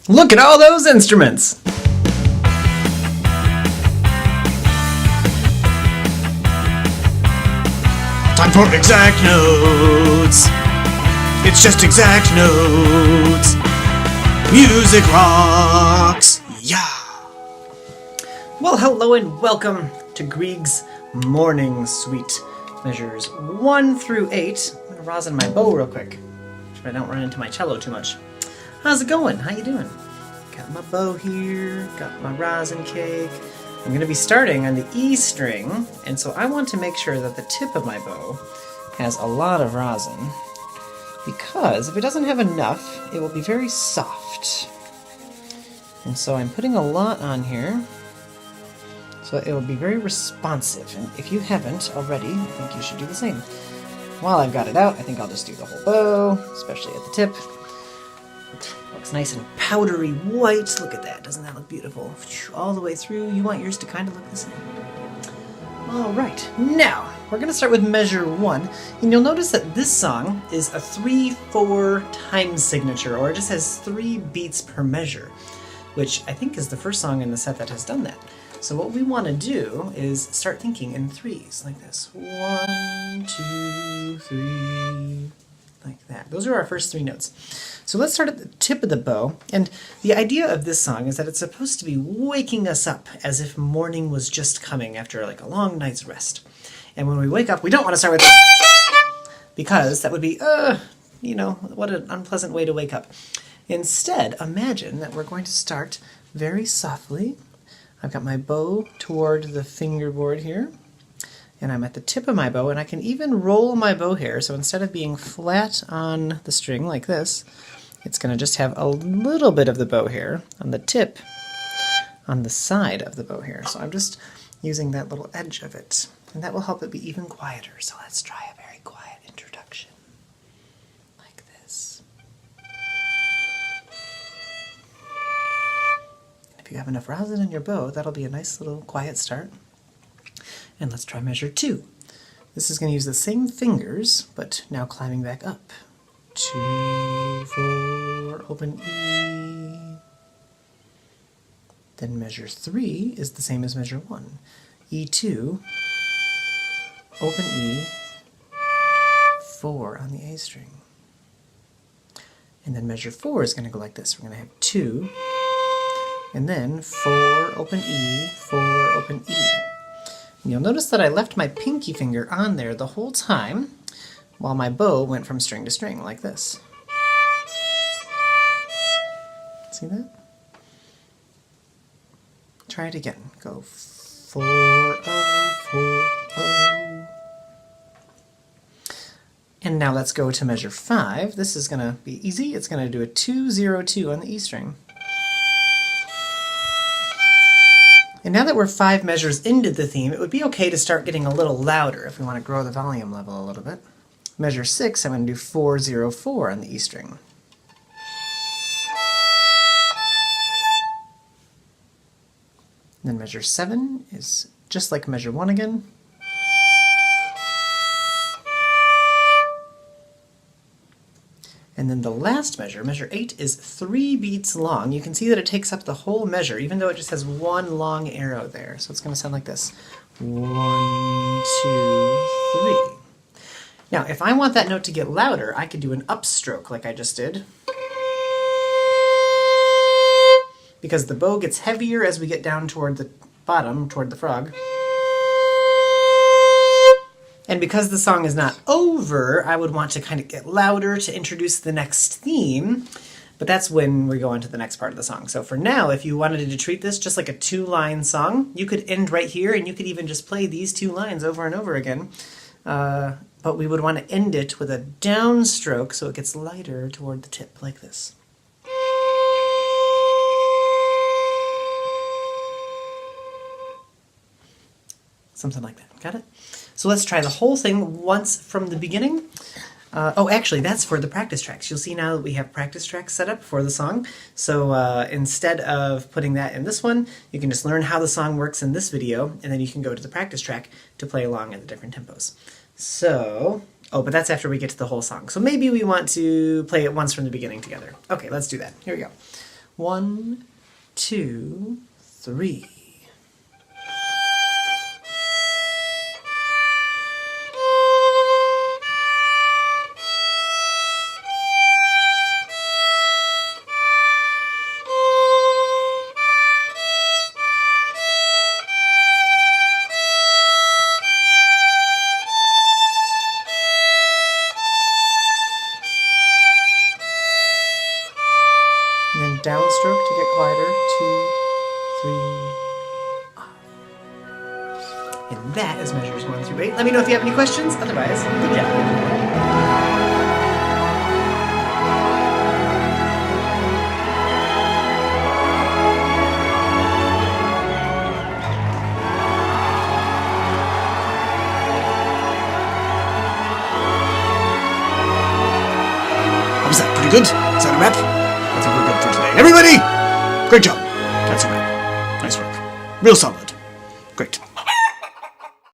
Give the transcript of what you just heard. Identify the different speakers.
Speaker 1: Look at all those instruments!
Speaker 2: Time for exact notes. It's just exact notes. Music rocks. Yeah.
Speaker 1: Well, hello and welcome to Grieg's Morning Suite. Measures 1 through 8. I'm gonna rosin my bow real quick, so I don't run into my cello too much. How's it going? How you doing? Got my bow here, got my rosin cake. I'm gonna be starting on the E string, and so I want to make sure that the tip of my bow has a lot of rosin, because if it doesn't have enough, it will be very soft. And so I'm putting a lot on here, so it will be very responsive. And if you haven't already, I think you should do the same. While I've got it out, I think I'll just do the whole bow, especially at the tip. Looks nice and powdery white. Look at that. Doesn't that look beautiful? All the way through. You want yours to kind of look the same. Alright, now we're going to start with measure 1. And you'll notice that this song is a 3/4 time signature, or it just has 3 beats per measure, which I think is the first song in the set that has done that. So what we want to do is start thinking in threes, like this. 1, 2, 3, like that. Those are our first 3 notes. So let's start at the tip of the bow, and the idea of this song is that it's supposed to be waking us up as if morning was just coming after like a long night's rest. And when we wake up, we don't want to start with because that would be, what an unpleasant way to wake up. Instead, imagine that we're going to start very softly. I've got my bow toward the fingerboard here, and I'm at the tip of my bow, and I can even roll my bow hair, so instead of being flat on the string like this, it's going to just have a little bit of the bow hair on the tip, on the side of the bow hair. So I'm just using that little edge of it, and that will help it be even quieter. So let's try a very quiet introduction, like this. If you have enough rosin in your bow, that'll be a nice little quiet start. And let's try measure 2. This is going to use the same fingers, but now climbing back up. 2, 4, open E. Then measure 3 is the same as measure 1. E2, open E, 4 on the A string. And then measure 4 is going to go like this. We're going to have 2, and then 4, open E, 4, open E. And you'll notice that I left my pinky finger on there the whole time while my bow went from string to string, like this. See that? Try it again. Go 4, 0, 4, 0. And now let's go to measure 5. This is going to be easy. It's going to do a 2, 0, 2 on the E string. And now that we're 5 measures into the theme, it would be okay to start getting a little louder if we want to grow the volume level a little bit. Measure 6, I'm going to do 4, 0, 4 on the E string. And then measure 7 is just like measure 1 again. And then the last measure, measure 8, is 3 beats long. You can see that it takes up the whole measure, even though it just has 1 long arrow there. So it's going to sound like this. 1, 2, 3. Now, if I want that note to get louder, I could do an upstroke like I just did. Because the bow gets heavier as we get down toward the bottom, toward the frog. And because the song is not over, I would want to kind of get louder to introduce the next theme, but that's when we go on to the next part of the song. So for now, if you wanted to treat this just like a 2-line song, you could end right here, and you could even just play these 2 lines over and over again. But we would want to end it with a downstroke so it gets lighter toward the tip, like this. Something like that. Got it? So let's try the whole thing once from the beginning. Actually, that's for the practice tracks. You'll see now that we have practice tracks set up for the song. So instead of putting that in this one, you can just learn how the song works in this video, and then you can go to the practice track to play along at the different tempos. So, but that's after we get to the whole song. So maybe we want to play it once from the beginning together. Okay, let's do that. Here we go. 1, 2, 3. And then downstroke to get quieter. 2, 3. And that is measures 1 through 8. Let me know if you have any questions. Otherwise, good job.
Speaker 2: Was that pretty good? Is that a wrap? I think we're good for today. Everybody! Great job. That's a wrap. Nice work. Real solid. Great.